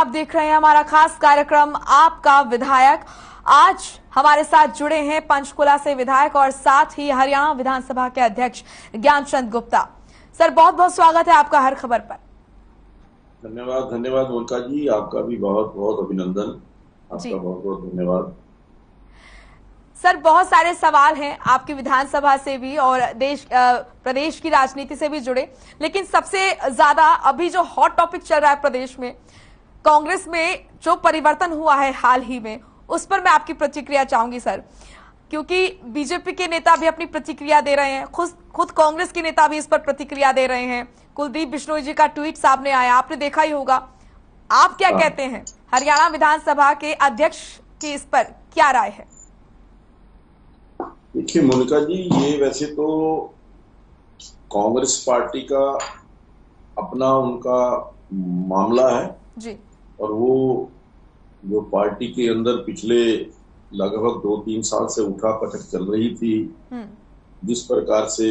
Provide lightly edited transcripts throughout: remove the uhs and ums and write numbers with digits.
आप देख रहे हैं हमारा खास कार्यक्रम आपका विधायक। आज हमारे साथ जुड़े हैं पंचकुला से विधायक और साथ ही हरियाणा विधानसभा के अध्यक्ष ज्ञानचंद गुप्ता। सर, बहुत बहुत स्वागत है आपका हर खबर पर। धन्यवाद धन्यवाद मोनिका जी, आपका भी बहुत बहुत अभिनंदन। आपका बहुत बहुत धन्यवाद। सर, बहुत सारे सवाल हैं आपकी विधानसभा से भी और प्रदेश की राजनीति से भी जुड़े, लेकिन सबसे ज्यादा अभी जो हॉट टॉपिक चल रहा है प्रदेश में, कांग्रेस में जो परिवर्तन हुआ है हाल ही में, उस पर मैं आपकी प्रतिक्रिया चाहूंगी सर, क्योंकि बीजेपी के नेता भी अपनी प्रतिक्रिया दे रहे हैं, खुद कांग्रेस के नेता भी इस पर प्रतिक्रिया दे रहे हैं। कुलदीप बिश्नोई जी का ट्वीट सामने आया, आपने देखा ही होगा। आप क्या कहते हैं, हरियाणा विधानसभा के अध्यक्ष की इस पर क्या राय है? देखिए मोनिका जी, ये वैसे तो कांग्रेस पार्टी का अपना उनका मामला है जी। और वो जो पार्टी के अंदर पिछले लगभग 2-3 साल से उठा पटक चल रही थी, जिस प्रकार से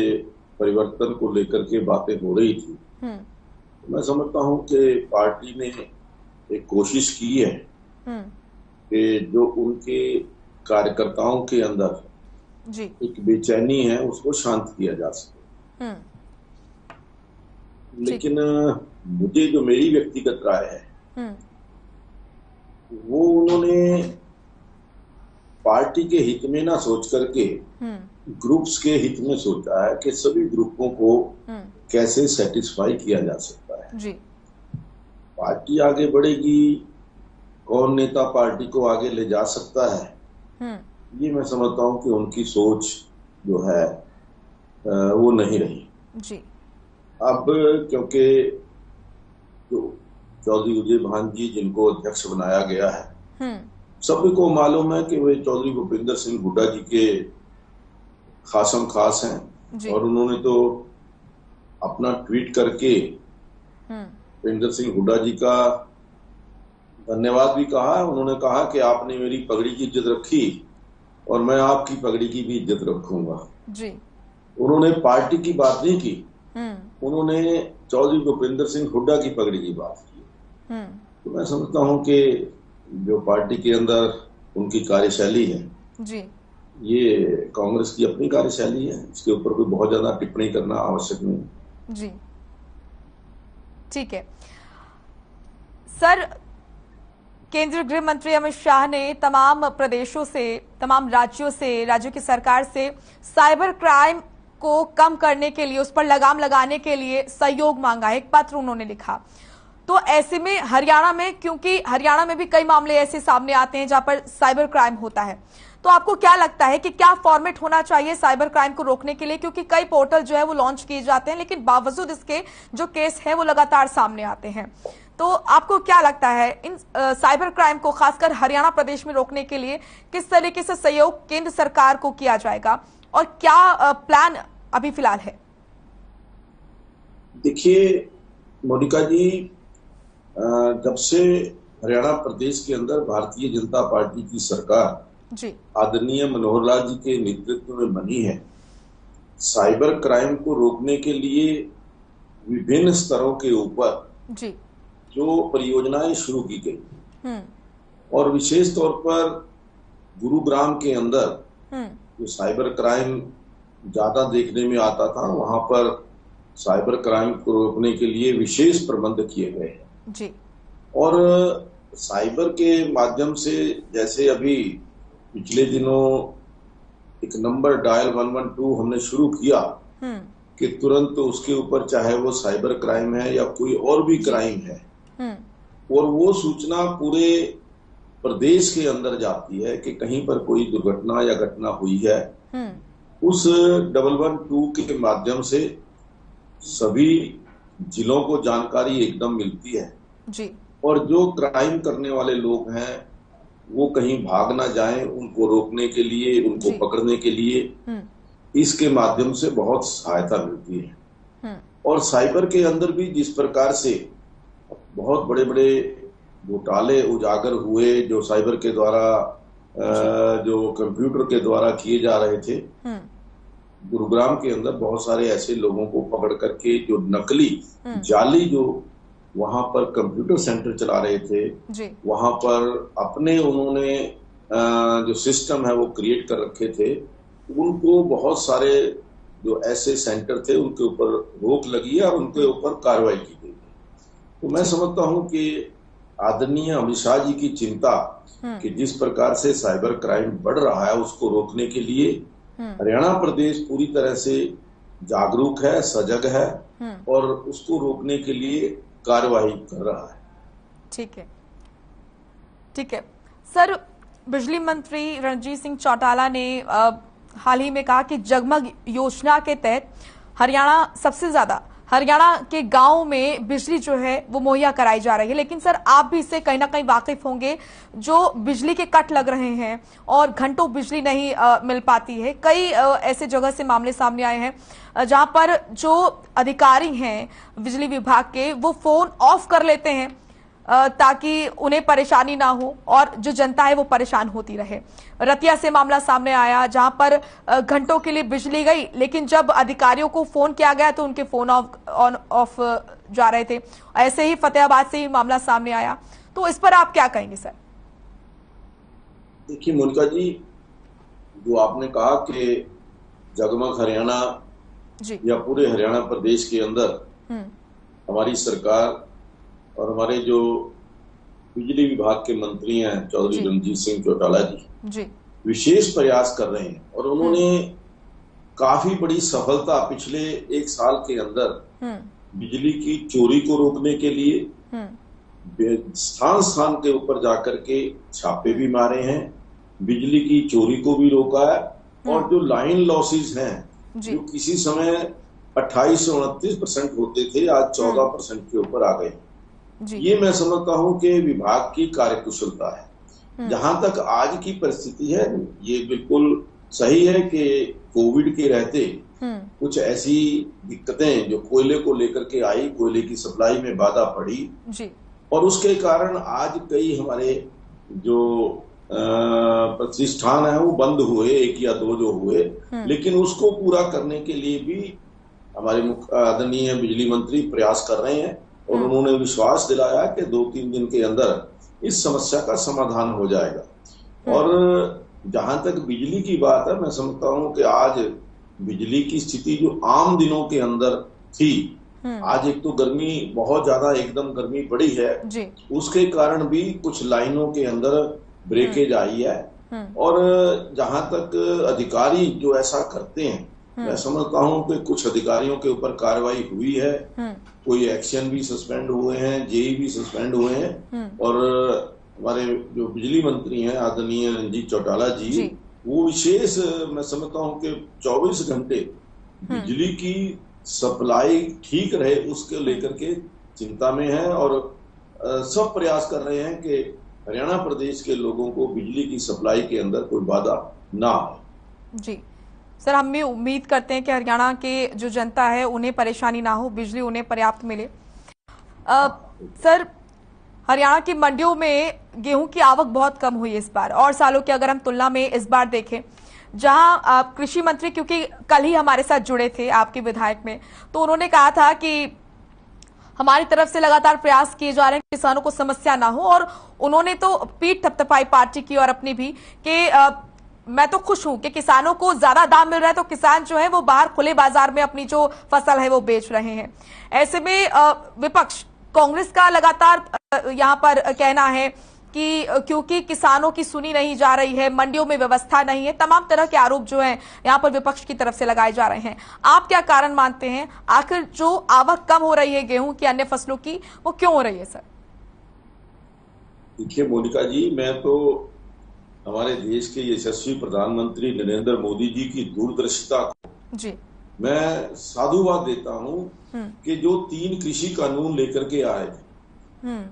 परिवर्तन को लेकर के बातें हो रही थी, तो मैं समझता हूं कि पार्टी ने एक कोशिश की है कि जो उनके कार्यकर्ताओं के अंदर जी एक बेचैनी है उसको शांत किया जा सके। लेकिन मुझे जो मेरी व्यक्तिगत राय है, वो उन्होंने पार्टी के हित में ना सोच करके ग्रुप्स के हित में सोचा है कि सभी ग्रुपों को कैसे सेटिस्फाई किया जा सकता है। जी। पार्टी आगे बढ़ेगी, कौन नेता पार्टी को आगे ले जा सकता है, ये मैं समझता हूं कि उनकी सोच जो है वो नहीं रही। जी। अब क्योंकि जो चौधरी उदय भान जी जिनको अध्यक्ष बनाया गया है, सभी को मालूम है कि वे चौधरी भूपेंद्र सिंह हुड्डा जी के खासम खास हैं और उन्होंने तो अपना ट्वीट करके भूपेंद्र सिंह हुड्डा जी का धन्यवाद भी कहा। उन्होंने कहा कि आपने मेरी पगड़ी की इज्जत रखी और मैं आपकी पगड़ी की भी इज्जत रखूंगा। जी। उन्होंने पार्टी की बात नहीं की, उन्होंने चौधरी भूपेंद्र सिंह हुड्डा की पगड़ी की बात की। तो मैं समझता हूं कि जो पार्टी के अंदर उनकी कार्यशैली है, जी, ये कांग्रेस की अपनी कार्यशैली है, इसके ऊपर कोई बहुत ज्यादा टिप्पणी करना आवश्यक नहीं। जी, ठीक है सर। केंद्रीय गृह मंत्री अमित शाह ने तमाम प्रदेशों से, तमाम राज्यों की सरकार से साइबर क्राइम को कम करने के लिए, उस पर लगाम लगाने के लिए सहयोग मांगा है। एक पत्र उन्होंने लिखा। तो ऐसे में हरियाणा में, क्योंकि हरियाणा में भी कई मामले ऐसे सामने आते हैं जहां पर साइबर क्राइम होता है, तो आपको क्या लगता है कि क्या फॉर्मेट होना चाहिए साइबर क्राइम को रोकने के लिए? क्योंकि कई पोर्टल जो है वो लॉन्च किए जाते हैं, लेकिन बावजूद इसके जो केस है वो लगातार सामने आते हैं। तो आपको क्या लगता है इन साइबर क्राइम को खासकर हरियाणा प्रदेश में रोकने के लिए किस तरीके से सहयोग केंद्र सरकार को किया जाएगा और क्या प्लान अभी फिलहाल है? देखिए मोनिका जी, जब से हरियाणा प्रदेश के अंदर भारतीय जनता पार्टी की सरकार जी आदरणीय मनोहर लाल जी के नेतृत्व में बनी है, साइबर क्राइम को रोकने के लिए विभिन्न स्तरों के ऊपर जी जो परियोजनाएं शुरू की गई और विशेष तौर पर गुरुग्राम के अंदर जो साइबर क्राइम ज्यादा देखने में आता था, वहां पर साइबर क्राइम को रोकने के लिए विशेष प्रबंध किए गए हैं जी। और साइबर के माध्यम से, जैसे अभी पिछले दिनों एक नंबर डायल 112 हमने शुरू किया कि तुरंत उसके ऊपर, चाहे वो साइबर क्राइम है या कोई और भी क्राइम है, और वो सूचना पूरे प्रदेश के अंदर जाती है कि कहीं पर कोई दुर्घटना या घटना हुई है, उस 112 के माध्यम से सभी जिलों को जानकारी एकदम मिलती है जी। और जो क्राइम करने वाले लोग हैं वो कहीं भाग ना जाएं, उनको रोकने के लिए, उनको पकड़ने के लिए इसके माध्यम से बहुत सहायता मिलती है। और साइबर के अंदर भी जिस प्रकार से बहुत बड़े बड़े घोटाले उजागर हुए, जो साइबर के द्वारा, जो कंप्यूटर के द्वारा किए जा रहे थे, गुरुग्राम के अंदर बहुत सारे ऐसे लोगों को पकड़ करके जो नकली जाली जो वहां पर कंप्यूटर सेंटर चला रहे थे जी। वहां पर अपने उन्होंने जो सिस्टम है वो क्रिएट कर रखे थे। उनको बहुत सारे जो ऐसे सेंटर थे उनके ऊपर रोक लगी है और उनके ऊपर कार्रवाई की गई है। तो मैं समझता हूं कि आदरणीय अमित शाह जी की चिंता कि जिस प्रकार से साइबर क्राइम बढ़ रहा है उसको रोकने के लिए हरियाणा प्रदेश पूरी तरह से जागरूक है, सजग है और उसको रोकने के लिए कार्यवाही कर रहा है। ठीक है, ठीक है सर। बिजली मंत्री रणजीत सिंह चौटाला ने हाल ही में कहा कि जगमग योजना के तहत हरियाणा के गांव में बिजली जो है वो मुहैया कराई जा रही है। लेकिन सर आप भी इससे कहीं ना कहीं वाकिफ होंगे, जो बिजली के कट लग रहे हैं और घंटों बिजली नहीं मिल पाती है। कई ऐसे जगह से मामले सामने आए हैं जहां पर जो अधिकारी हैं बिजली विभाग के वो फोन ऑफ कर लेते हैं ताकि उन्हें परेशानी ना हो और जो जनता है वो परेशान होती रहे। रतिया से मामला सामने आया जहां पर घंटों के लिए बिजली गई, लेकिन जब अधिकारियों को फोन किया गया तो उनके फोन ऑफ जा रहे थे। ऐसे ही फतेहाबाद से ही मामला सामने आया। तो इस पर आप क्या कहेंगे सर? देखिए मोनिका जी, जो आपने कहा कि जगमग हरियाणा या पूरे हरियाणा प्रदेश के अंदर हमारी सरकार और हमारे जो बिजली विभाग के मंत्री हैं चौधरी रणजीत सिंह चौटाला जी विशेष प्रयास कर रहे हैं और उन्होंने काफी बड़ी सफलता पिछले एक साल के अंदर बिजली की चोरी को रोकने के लिए स्थान स्थान के ऊपर जाकर के छापे भी मारे हैं, बिजली की चोरी को भी रोका है और जो लाइन लॉसेज हैं जो किसी समय 28 से 29% होते थे आज 14% के ऊपर आ गए। ये मैं समझता हूं कि विभाग की कार्यकुशलता है। जहां तक आज की परिस्थिति है ये बिल्कुल सही है कि कोविड के रहते कुछ ऐसी दिक्कतें जो कोयले को लेकर के आई, कोयले की सप्लाई में बाधा पड़ी और उसके कारण आज कई हमारे जो प्रतिष्ठान है वो बंद हुए, एक या दो जो हुए, लेकिन उसको पूरा करने के लिए भी हमारे आदरणीय बिजली मंत्री प्रयास कर रहे हैं और उन्होंने विश्वास दिलाया कि 2-3 दिन के अंदर इस समस्या का समाधान हो जाएगा। और जहां तक बिजली की बात है, मैं समझता हूं कि आज बिजली की स्थिति जो आम दिनों के अंदर थी, आज एक तो गर्मी बहुत ज्यादा एकदम गर्मी पड़ी है उसके कारण भी कुछ लाइनों के अंदर ब्रेकेज आई है और जहां तक अधिकारी जो ऐसा करते हैं मैं समझता हूं कि कुछ अधिकारियों के ऊपर कार्रवाई हुई है, कोई एक्शन भी सस्पेंड हुए हैं, जेई भी सस्पेंड हुए हैं और हमारे जो बिजली मंत्री हैं आदरणीय रणजीत चौटाला जी वो विशेष मैं समझता हूं कि 24 घंटे बिजली की सप्लाई ठीक रहे उसके लेकर के चिंता में है और सब प्रयास कर रहे हैं कि हरियाणा प्रदेश के लोगों को बिजली की सप्लाई के अंदर कोई बाधा ना हो। जी सर, हम भी उम्मीद करते हैं कि हरियाणा के जो जनता है उन्हें परेशानी ना हो, बिजली उन्हें पर्याप्त मिले। सर, हरियाणा की मंडियों में गेहूं की आवक बहुत कम हुई है इस बार और सालों की अगर हम तुलना में इस बार देखें, जहां कृषि मंत्री क्योंकि कल ही हमारे साथ जुड़े थे आपके विधायक में, तो उन्होंने कहा था कि हमारी तरफ से लगातार प्रयास किए जा रहे हैं किसानों को समस्या ना हो और उन्होंने तो पीठ थपथपाई पार्टी की और अपनी भी कि मैं तो खुश हूं कि किसानों को ज्यादा दाम मिल रहा है तो किसान जो है वो बाहर खुले बाजार में अपनी जो फसल है वो बेच रहे हैं। ऐसे में विपक्ष कांग्रेस का लगातार यहां पर कहना है कि क्योंकि किसानों की सुनी नहीं जा रही है, मंडियों में व्यवस्था नहीं है, तमाम तरह के आरोप जो हैं यहां पर विपक्ष की तरफ से लगाए जा रहे हैं। आप क्या कारण मानते हैं आखिर जो आवक कम हो रही है गेहूं की, अन्य फसलों की, वो क्यों हो रही है सर? देखिए मोनिका जी, मैं तो हमारे देश के यशस्वी प्रधानमंत्री नरेंद्र मोदी जी की दूरदर्शिता को मैं साधुवाद देता हूं कि जो 3 कृषि कानून लेकर के आए थे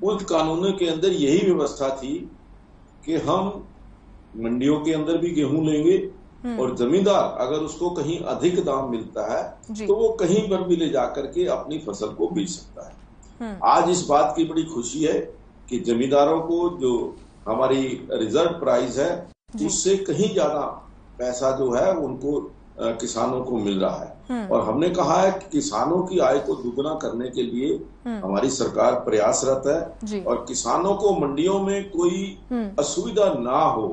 उन कानूनों के अंदर यही व्यवस्था थी कि हम मंडियों के अंदर भी गेहूं लेंगे और जमींदार अगर उसको कहीं अधिक दाम मिलता है तो वो कहीं पर भी ले जाकर के अपनी फसल को बेच सकता है। आज इस बात की बड़ी खुशी है कि जमींदारों को जो हमारी रिजर्व प्राइस है उससे कहीं ज्यादा पैसा जो है उनको किसानों को मिल रहा है। और हमने कहा है कि किसानों की आय को दुगना करने के लिए हमारी सरकार प्रयासरत है और किसानों को मंडियों में कोई असुविधा ना हो,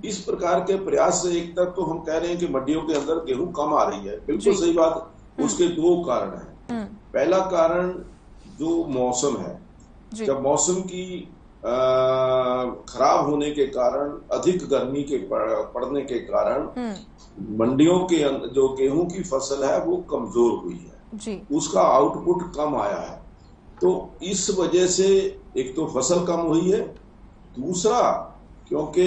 इस प्रकार के प्रयास से एक तरफ तो हम कह रहे हैं कि मंडियों के अंदर गेहूं कम आ रही है, बिल्कुल सही बात। उसके दो कारण हैं। पहला कारण जो मौसम है, जब मौसम की खराब होने के कारण, अधिक गर्मी के पड़ने के कारण मंडियों के जो गेहूं की फसल है वो कमजोर हुई है, उसका आउटपुट कम आया है। तो इस वजह से एक तो फसल कम हुई है, दूसरा क्योंकि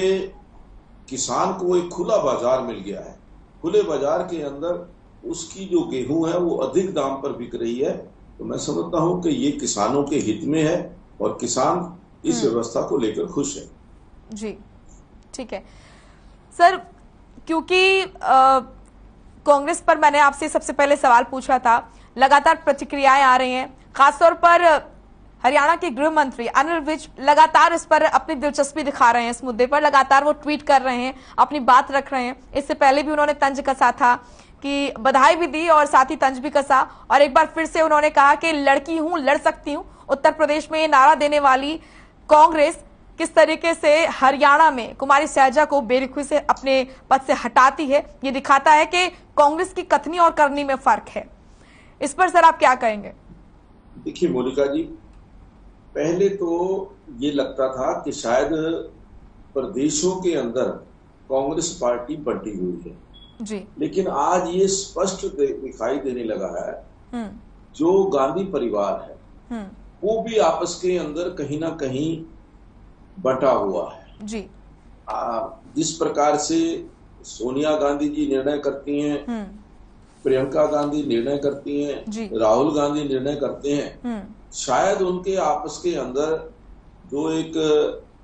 किसान को एक खुला बाजार मिल गया है, खुले बाजार के अंदर उसकी जो गेहूं है वो अधिक दाम पर बिक रही है। तो मैं समझता हूं कि ये किसानों के हित में है और किसान इस व्यवस्था को लेकर खुश है। जी, ठीक है सर। क्योंकि कांग्रेस पर मैंने आपसे सबसे पहले सवाल पूछा था, लगातार प्रतिक्रियाएं आ रही हैं, खासतौर पर हरियाणा के गृह मंत्री अनिल विज लगातार इस पर अपनी दिलचस्पी दिखा रहे हैं, इस मुद्दे पर लगातार वो ट्वीट कर रहे हैं, अपनी बात रख रहे हैं। इससे पहले भी उन्होंने तंज कसा था कि बधाई भी दी और साथ ही तंज भी कसा, और एक बार फिर से उन्होंने कहा कि लड़की हूं, लड़ सकती हूं। उत्तर प्रदेश में ये नारा देने वाली कांग्रेस किस तरीके से हरियाणा में कुमारी शैलजा को बेरुखी से अपने पद से हटाती है, ये दिखाता है कि कांग्रेस की कथनी और करनी में फर्क है। इस पर सर आप क्या कहेंगे? देखिए मोनिका जी, पहले तो ये लगता था कि शायद प्रदेशों के अंदर कांग्रेस पार्टी बंटी हुई है जी, लेकिन आज ये स्पष्ट दिखाई देने लगा है जो गांधी परिवार है वो भी आपस के अंदर कहीं ना कहीं बटा हुआ है जी। जिस प्रकार से सोनिया गांधी जी निर्णय करती हैं, प्रियंका गांधी निर्णय करती हैं, राहुल गांधी निर्णय करते हैं, शायद उनके आपस के अंदर जो एक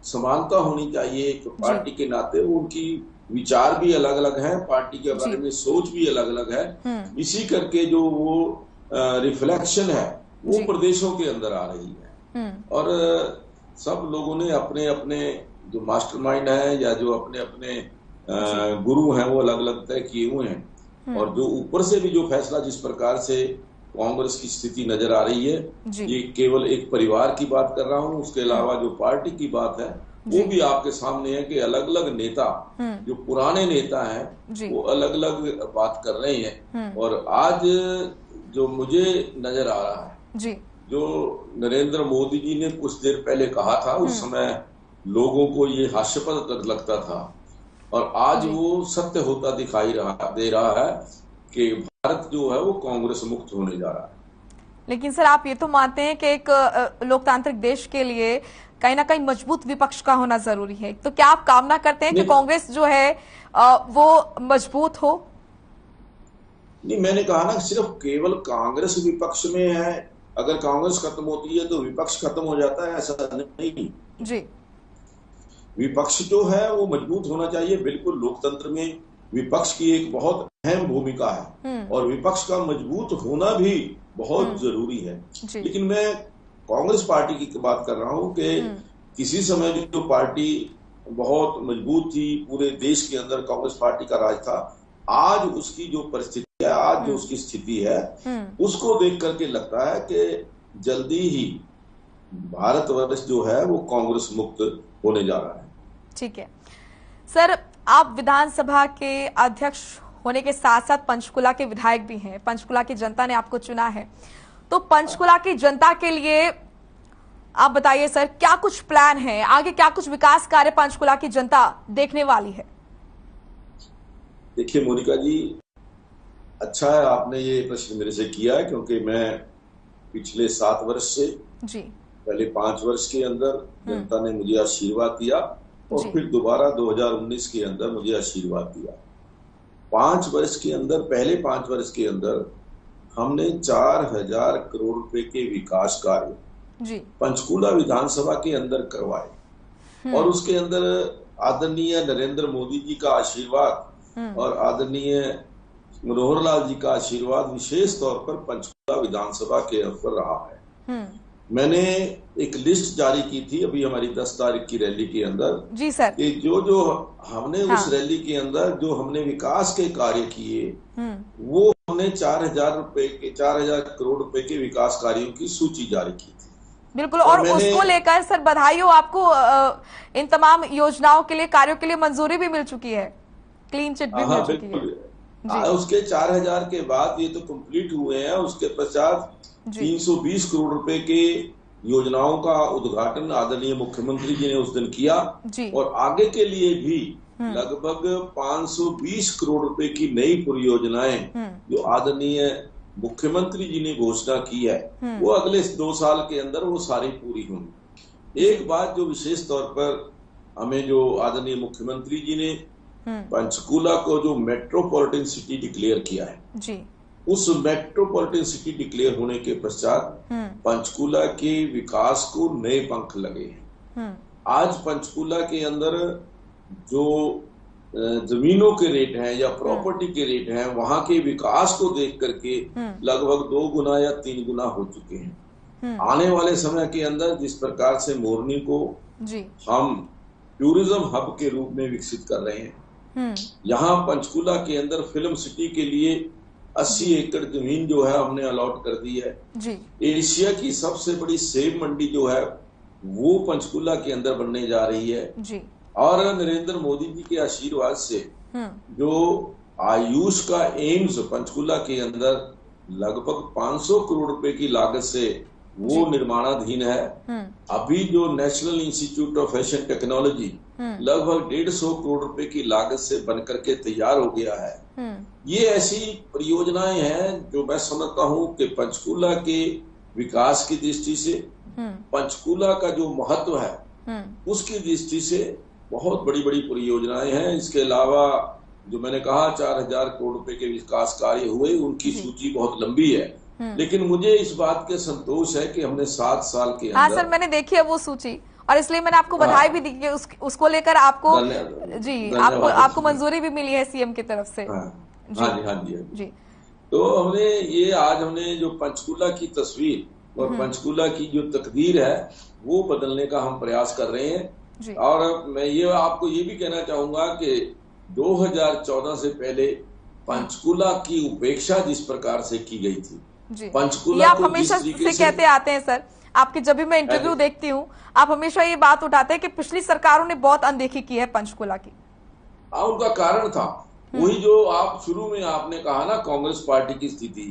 समानता होनी चाहिए एक पार्टी के नाते, उनकी विचार भी अलग अलग हैं, पार्टी के बारे में सोच भी अलग अलग है। इसी करके जो वो रिफ्लेक्शन है वो प्रदेशों के अंदर आ रही है और सब लोगों ने अपने अपने जो मास्टरमाइंड है या जो अपने अपने गुरु हैं वो अलग अलग तय किए हुए हैं। और जो ऊपर से भी जो फैसला जिस प्रकार से कांग्रेस की स्थिति नजर आ रही है, ये केवल एक परिवार की बात कर रहा हूं, उसके अलावा जो पार्टी की बात है वो भी आपके सामने है कि अलग अलग नेता जो पुराने नेता हैं वो अलग अलग बात कर रहे हैं। और आज जो मुझे नजर आ रहा है, जो नरेंद्र मोदी जी ने कुछ देर पहले कहा था, उस समय लोगों को ये हास्यास्पद लगता था और आज वो सत्य होता दिखाई दे रहा है कि भारत जो है वो कांग्रेस मुक्त होने जा रहा है। लेकिन सर आप ये तो मानते हैं कि एक लोकतांत्रिक देश के लिए कहीं ना कहीं मजबूत विपक्ष का होना जरूरी है, तो क्या आप कामना करते हैं कि कांग्रेस जो है वो मजबूत हो? नहीं, मैंने कहा ना सिर्फ केवल कांग्रेस विपक्ष में है, अगर कांग्रेस खत्म होती है तो विपक्ष खत्म हो जाता है, ऐसा नहीं जी। विपक्ष जो है वो मजबूत होना चाहिए, बिल्कुल। लोकतंत्र में विपक्ष की एक बहुत अहम भूमिका है और विपक्ष का मजबूत होना भी बहुत जरूरी है। लेकिन मैं कांग्रेस पार्टी की बात कर रहा हूं कि किसी समय जो पार्टी बहुत मजबूत थी, पूरे देश के अंदर कांग्रेस पार्टी का राज था, आज उसकी जो परिस्थिति है, आज जो उसकी स्थिति है, उसको देख करके लगता है कि जल्दी ही भारतवर्ष जो है वो कांग्रेस मुक्त होने जा रहा है। ठीक है सर, आप विधानसभा के अध्यक्ष होने के साथ साथ पंचकुला के विधायक भी हैं, पंचकुला की जनता ने आपको चुना है, तो पंचकुला की जनता के लिए आप बताइए सर, क्या कुछ प्लान है आगे, क्या कुछ विकास कार्य पंचकुला की जनता देखने वाली है? देखिए मोनिका जी, अच्छा है आपने ये प्रश्न मेरे से किया है, क्योंकि मैं पिछले 7 वर्ष से जी, पहले 5 वर्ष के अंदर जनता ने मुझे आशीर्वाद दिया और फिर दोबारा 2019 के अंदर मुझे आशीर्वाद दिया। 5 वर्ष के अंदर, पहले 5 वर्ष के अंदर हमने 4000 करोड़ रुपए के विकास कार्य पंचकुला विधानसभा के अंदर करवाए और उसके अंदर आदरणीय नरेंद्र मोदी जी का आशीर्वाद और आदरणीय मनोहर लाल जी का आशीर्वाद विशेष तौर पर पंचकुला विधानसभा के ऊपर रहा है। मैंने एक लिस्ट जारी की थी अभी हमारी 10 तारीख की रैली के अंदर। जी सर। कि जो हमने उस रैली के अंदर जो हमने विकास के कार्य किए, वो हमने 4,000 करोड़ रुपए के विकास कार्यों की सूची जारी की थी। बिल्कुल, और उसको लेकर सर बधाई हो आपको, इन तमाम योजनाओं के लिए, कार्यों के लिए मंजूरी भी मिल चुकी है, क्लीन चिट भी मिल चुकी है। उसके 4,000 के बाद ये तो कंप्लीट हुए हैं। उसके पश्चात 320 करोड़ रुपए के योजनाओं का उद्घाटन आदरणीय मुख्यमंत्री जी ने उस दिन किया, और आगे के लिए भी लगभग 520 करोड़ रुपए की नई परियोजनाएं जो आदरणीय मुख्यमंत्री जी ने घोषणा की है, वो अगले 2 साल के अंदर वो सारी पूरी होंगी। एक बात जो विशेष तौर पर हमें, जो आदरणीय मुख्यमंत्री जी ने पंचकूला को जो मेट्रोपॉलिटन सिटी डिक्लेयर किया है जी, उस मेट्रोपॉलिटन सिटी डिक्लेयर होने के पश्चात पंचकूला के विकास को नए पंख लगे हैं। आज पंचकूला के अंदर जो जमीनों के रेट हैं या प्रॉपर्टी के रेट हैं, वहां के विकास को देख करके लगभग 2 गुना या 3 गुना हो चुके हैं। आने वाले समय के अंदर जिस प्रकार से मोरनी को हम टूरिज्म हब के रूप में विकसित कर रहे हैं, यहाँ पंचकूला के अंदर फिल्म सिटी के लिए 80 एकड़ जमीन जो है हमने अलॉट कर दी है जी। एशिया की सबसे बड़ी सेब मंडी जो है वो पंचकूला के अंदर बनने जा रही है जी। और नरेंद्र मोदी जी के आशीर्वाद से जो आयुष का एम्स पंचकूला के अंदर लगभग 500 करोड़ रुपए की लागत से वो निर्माणाधीन है। अभी जो national institute of fashion technology लगभग 150 करोड़ रुपए की लागत से बनकर के तैयार हो गया है। ये ऐसी परियोजनाएं हैं जो मैं समझता हूं कि पंचकूला के विकास की दृष्टि से, पंचकूला का जो महत्व है उसकी दृष्टि से बहुत बड़ी बड़ी परियोजनाएं हैं। इसके अलावा जो मैंने कहा 4,000 करोड़ रुपए के विकास कार्य हुए, उनकी सूची बहुत लंबी है, लेकिन मुझे इस बात के संतोष है कि हमने 7 साल के अंदर। हाँ सर, मैंने देखी है वो सूची, और इसलिए मैंने आपको बधाई भी दी कि उसको लेकर आपको जी आपको मंजूरी भी मिली है सीएम की तरफ से। हाँ जी। तो हमने जो पंचकूला की तस्वीर और पंचकूला की जो तकदीर है वो बदलने का हम प्रयास कर रहे हैं। और मैं आपको ये भी कहना चाहूंगा कि 2014 से पहले पंचकूला की उपेक्षा जिस प्रकार से की गई थी, पंचकूला आप हमेशा से कहते आते हैं सर, आपके जब भी मैं इंटरव्यू देखती हूँ आप हमेशा ये बात उठाते हैं कि पिछली सरकारों ने बहुत अनदेखी की है पंचकूला की। उनका कारण था वही जो आप शुरू में आपने कहा ना, कांग्रेस पार्टी की स्थिति,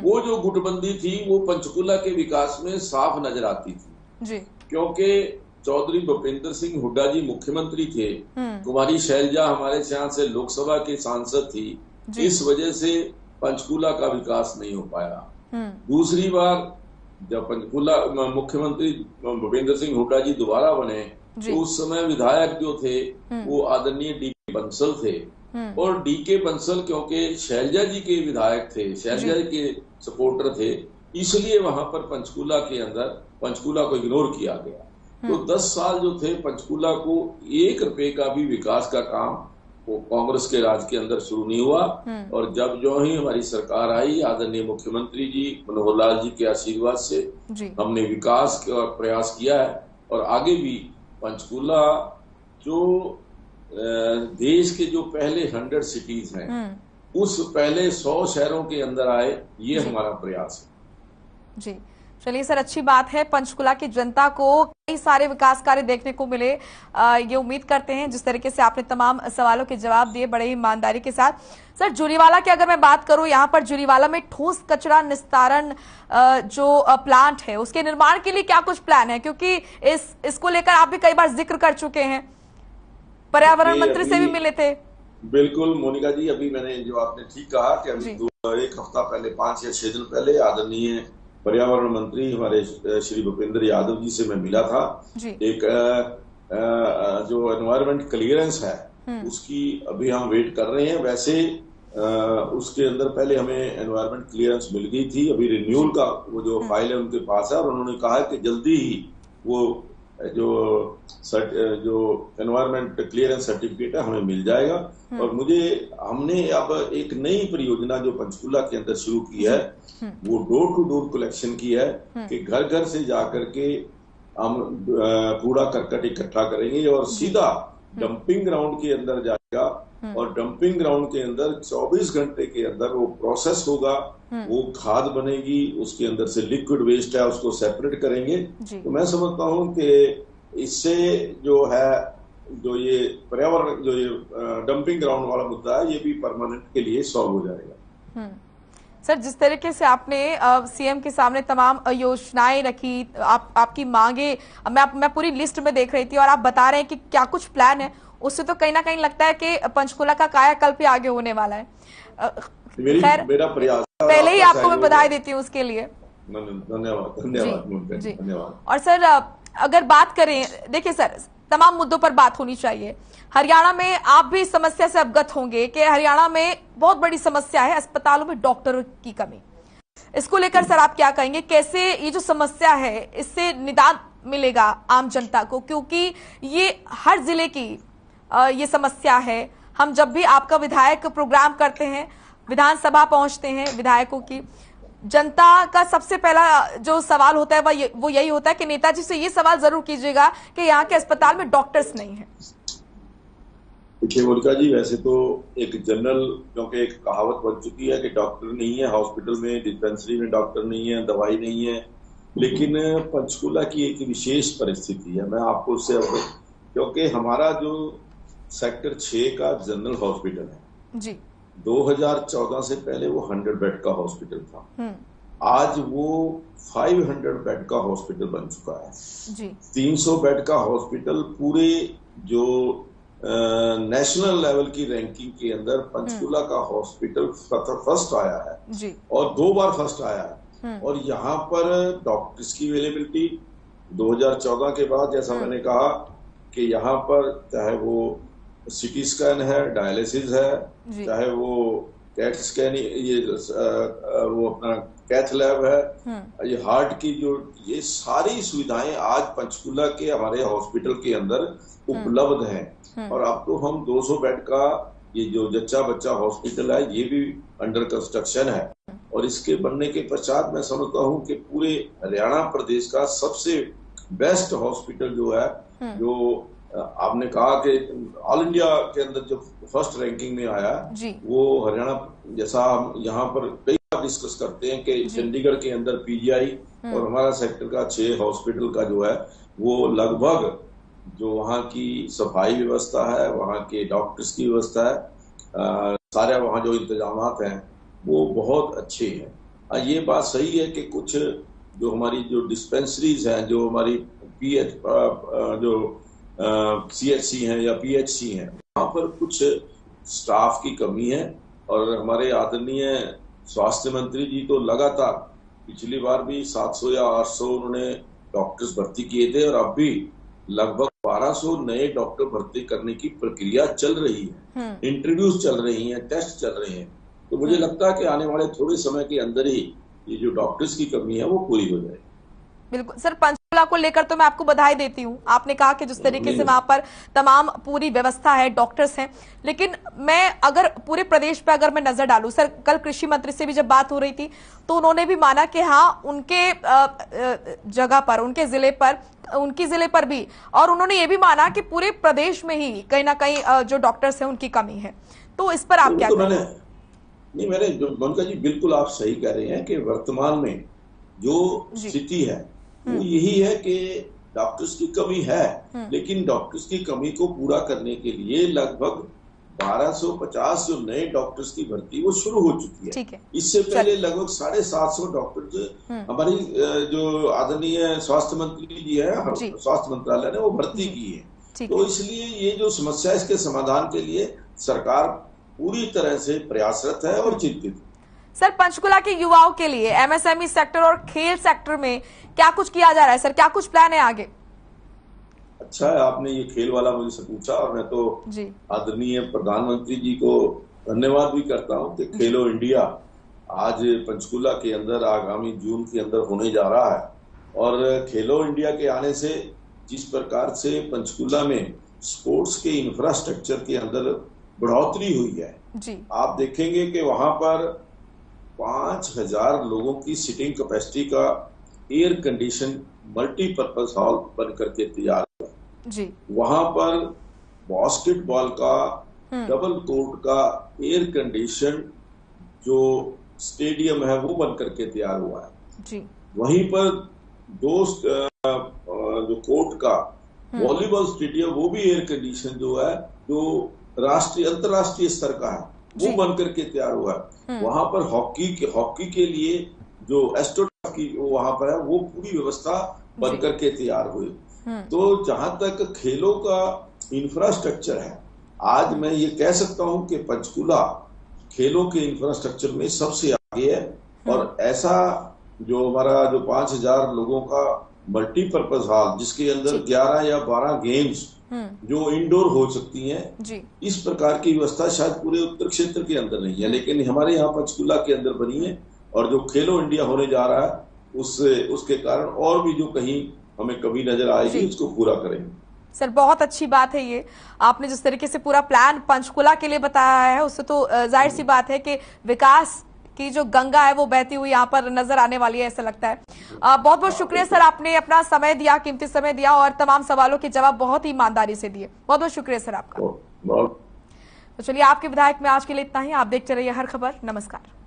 वो जो गुटबंदी थी वो पंचकूला के विकास में साफ नजर आती थी जी। क्योंकि चौधरी भूपेंद्र सिंह हुड्डा जी मुख्यमंत्री थे, कुमारी शैलजा हमारे यहाँ से लोकसभा की सांसद थी, इस वजह से पंचकूला का विकास नहीं हो पाया। दूसरी बार जब पंचकूला मुख्यमंत्री भूपेंद्र सिंह हुड्डा जी दोबारा बने तो उस समय विधायक जो थे वो आदरणीय डीके बंसल थे, और डीके बंसल क्योंकि शैलजा जी के विधायक थे, शैलजा जी के सपोर्टर थे, इसलिए वहां पर पंचकूला के अंदर पंचकूला को इग्नोर किया गया। तो 10 साल जो थे पंचकूला को 1 रुपए का भी विकास का काम वो कांग्रेस के राज के अंदर शुरू नहीं हुआ। और जब जो ही हमारी सरकार आई, आदरणीय मुख्यमंत्री जी मनोहर लाल जी के आशीर्वाद से हमने विकास का प्रयास किया है, और आगे भी पंचकूला जो देश के जो पहले 100 सिटीज हैं उस पहले 100 शहरों के अंदर आए, ये हमारा प्रयास है जी। चलिए सर, अच्छी बात है, पंचकूला की जनता को कई सारे विकास कार्य देखने को मिले, ये उम्मीद करते हैं। जिस तरीके से आपने तमाम सवालों के जवाब दिए बड़े ईमानदारी के साथ। सर, जुरीवाला की अगर मैं बात करूं, यहाँ पर जुरीवाला में ठोस कचरा निस्तारण जो प्लांट है उसके निर्माण के लिए क्या कुछ प्लान है, क्योंकि इसको लेकर आप भी कई बार जिक्र कर चुके हैं, पर्यावरण मंत्री से भी मिले थे। बिल्कुल मोनिका जी, अभी मैंने जो आपने ठीक कहा कि अभी 1 हफ्ता पहले, 5 या 6 दिन पहले आदरणीय पर्यावरण मंत्री हमारे श्री भूपेंद्र यादव जी से मैं मिला था। एक जो एनवायरमेंट क्लियरेंस है उसकी अभी हम वेट कर रहे हैं। वैसे उसके अंदर पहले हमें एनवायरमेंट क्लियरेंस मिल गई थी, अभी रिन्यूअल का वो जो फाइल है उनके पास है, और उन्होंने कहा कि जल्दी ही वो जो एनवायरमेंट क्लियरेंस सर्टिफिकेट है हमें मिल जाएगा। और हमने अब एक नई परियोजना जो पंचकूला के अंदर शुरू की है वो डोर टू डोर कलेक्शन की है कि घर घर से जाकर के हम कूड़ा करकट इकट्ठा करेंगे और सीधा डंपिंग ग्राउंड के अंदर जाएगा और डंपिंग ग्राउंड के अंदर 24 घंटे के अंदर वो प्रोसेस होगा, वो खाद बनेगी, उसके अंदर से लिक्विड वेस्ट है उसको सेपरेट करेंगे। तो मैं समझता हूं कि इससे जो है जो ये पर्यावरण जो ये डंपिंग ग्राउंड वाला मुद्दा है ये भी परमानेंट के लिए सॉल्व हो जाएगा। सर, जिस तरीके से आपने सीएम के सामने तमाम योजनाएं रखी, आपकी मांगे मैं पूरी लिस्ट में देख रही थी और आप बता रहे हैं कि क्या कुछ प्लान है, उससे तो कहीं ना कहीं लगता है कि पंचकूला का कायाकल्प ही आगे होने वाला है। खैर, मेरा प्रयास पहले ही आपको मैं बधाई देती हूँ उसके लिए। धन्यवाद। और सर, अगर बात करें, देखिए सर, तमाम मुद्दों पर बात होनी चाहिए। हरियाणा में आप भी इस समस्या से अवगत होंगे कि हरियाणा में बहुत बड़ी समस्या है अस्पतालों में डॉक्टरों की कमी। इसको लेकर सर आप क्या कहेंगे, कैसे ये जो समस्या है इससे निदान मिलेगा आम जनता को, क्योंकि ये हर जिले की ये समस्या है। हम जब भी आपका विधायक प्रोग्राम करते हैं, विधानसभा पहुंचते हैं, विधायकों की जनता का सबसे पहला जो सवाल होता है वो यही होता है कि नेताजी से ये सवाल जरूर कीजिएगा कि यहाँ के अस्पताल में डॉक्टर्स नहीं है। देखिए मोनिका जी, वैसे तो एक जनरल क्योंकि एक कहावत बन चुकी है कि डॉक्टर नहीं है हॉस्पिटल में, डिस्पेंसरी में डॉक्टर नहीं है, दवाई नहीं है, लेकिन पंचकूला की एक विशेष परिस्थिति है। मैं आपको उससे क्योंकि हमारा जो सेक्टर 6 का जनरल हॉस्पिटल है जी, 2014 से पहले वो 100 बेड का हॉस्पिटल था, आज वो 500 बेड का हॉस्पिटल बन चुका है जी। 300 बेड का हॉस्पिटल पूरे जो नेशनल लेवल की रैंकिंग के अंदर पंचकूला का हॉस्पिटल फर्स्ट आया है जी, और 2 बार फर्स्ट आया है। और यहाँ पर डॉक्टर्स की अवेलेबिलिटी 2014 के बाद, जैसा मैंने कहा कि यहाँ पर चाहे वो सिटी स्कैन है, डायलिसिस है, चाहे वो कैट स्कैन, ये वो अपना कैथ लैब है, ये हार्ट की जो ये सारी सुविधाएं आज पंचकूला के हमारे हॉस्पिटल के अंदर उपलब्ध हैं। और अब तो हम 200 बेड का ये जो जच्चा बच्चा हॉस्पिटल है ये भी अंडर कंस्ट्रक्शन है। और इसके बनने के पश्चात मैं समझता हूँ कि पूरे हरियाणा प्रदेश का सबसे बेस्ट हॉस्पिटल जो है, जो आपने कहा कि ऑल इंडिया के अंदर जो फर्स्ट रैंकिंग में आया वो हरियाणा, जैसा हम यहाँ पर कई बार डिस्कस करते हैं कि चंडीगढ़ के अंदर पीजीआई और हमारा सेक्टर का 6 हॉस्पिटल का जो है वो लगभग जो वहाँ की सफाई व्यवस्था है, वहाँ के डॉक्टर्स की व्यवस्था है, सारे वहाँ जो इंतजामात हैं वो बहुत अच्छे हैं। ये बात सही है कि कुछ जो हमारी जो डिस्पेंसरीज हैं, जो हमारी CHC हैं या PHC हैं, वहाँ पर कुछ स्टाफ की कमी है। और हमारे आदरणीय स्वास्थ्य मंत्री जी तो लगातार पिछली बार भी 700 या 800 उन्होंने डॉक्टर्स भर्ती किए थे और अब भी लगभग 1200 नए डॉक्टर भर्ती करने की प्रक्रिया चल रही है, इंटरव्यूज चल रही हैं, टेस्ट चल रहे हैं। तो मुझे लगता है कि आने वाले थोड़े समय के अंदर ही ये जो डॉक्टर्स की कमी है वो पूरी हो जाएगी। बिल्कुल सर, पंचकूला को लेकर तो मैं आपको बधाई देती हूँ। आपने कहा कि जिस तरीके से वहां पर तमाम पूरी व्यवस्था है, डॉक्टर्स हैं, लेकिन मैं अगर पूरे प्रदेश पे अगर मैं नजर डालूं, सर कल कृषि मंत्री से भी जब बात हो रही थी तो उन्होंने भी माना कि हाँ उनके जगह पर, उनके जिले पर, उनकी जिले पर भी, और उन्होंने ये भी माना कि पूरे प्रदेश में ही कहीं ना कहीं जो डॉक्टर्स हैं उनकी कमी है। तो इस पर आप क्या कहेंगे? नहीं, मैंने मोनिका जी बिल्कुल आप सही कह रहे हैं कि वर्तमान में जो स्थिति है वो यही है कि डॉक्टर्स की कमी है, लेकिन डॉक्टर्स की कमी को पूरा करने के लिए लगभग 1250 जो नए डॉक्टर्स की भर्ती वो शुरू हो चुकी है। इससे पहले लगभग 750 डॉक्टर्स हमारी जो आदरणीय स्वास्थ्य मंत्री जी है, स्वास्थ्य मंत्रालय ने वो भर्ती की है। तो इसलिए ये जो समस्या है इसके समाधान के लिए सरकार पूरी तरह से प्रयासरत है और चिंतित है। सर, पंचकूला के युवाओं के लिए MSME सेक्टर और खेल सेक्टर में क्या कुछ किया जा रहा है सर, क्या कुछ प्लान है आगे? अच्छा है आपने ये खेल वाला मुझसे पूछा, और मैं तो आदरणीय प्रधानमंत्री जी को धन्यवाद भी करता हूं कि खेलो इंडिया आज पंचकूला के अंदर आगामी जून के अंदर होने जा रहा है। और खेलो इंडिया के आने से जिस प्रकार से पंचकुला में स्पोर्ट्स के इंफ्रास्ट्रक्चर के अंदर बढ़ोतरी हुई है जी। आप देखेंगे कि वहां पर 5,000 लोगों की सिटिंग कैपेसिटी का एयर कंडीशन मल्टीपर्पज हॉल बन करके तैयार हुआ जी। वहां पर बास्केटबॉल का डबल कोर्ट का एयर कंडीशन जो स्टेडियम है वो बन करके तैयार हुआ है जी। वहीं पर जो कोर्ट का वॉलीबॉल स्टेडियम वो भी एयर कंडीशन जो है जो राष्ट्रीय अंतर्राष्ट्रीय स्तर का है वो बन करके तैयार हुआ है वहां पर हॉकी के लिए जो एस्ट्रोटर्फ की वहां पर है वो पूरी व्यवस्था बन करके तैयार हुई। तो जहां तक खेलों का इंफ्रास्ट्रक्चर है आज मैं ये कह सकता हूं कि पंचकुला खेलों के इंफ्रास्ट्रक्चर में सबसे आगे है और ऐसा जो हमारा जो 5,000 लोगों का मल्टीपर्पज हॉल जिसके अंदर 11 या 12 गेम्स जो इंडोर हो सकती हैं इस प्रकार की व्यवस्था शायद पूरे उत्तर क्षेत्र के अंदर नहीं है लेकिन हमारे यहाँ पंचकुला के अंदर बनी है और जो खेलो इंडिया होने जा रहा है उसके कारण और भी जो कहीं हमें कभी नजर आएगी उसको पूरा करेंगे। सर बहुत अच्छी बात है ये आपने जिस तरीके से पूरा प्लान पंचकुला के लिए बताया है उससे तो जाहिर सी बात है कि विकास की जो गंगा है वो बहती हुई यहाँ पर नजर आने वाली है ऐसा लगता है। बहुत बहुत शुक्रिया सर आपने अपना समय दिया कीमती समय दिया और तमाम सवालों के जवाब बहुत ही ईमानदारी से दिए बहुत बहुत शुक्रिया सर आपका। तो चलिए आपके विधायक में आज के लिए इतना ही आप देखते रहिए हर खबर। नमस्कार।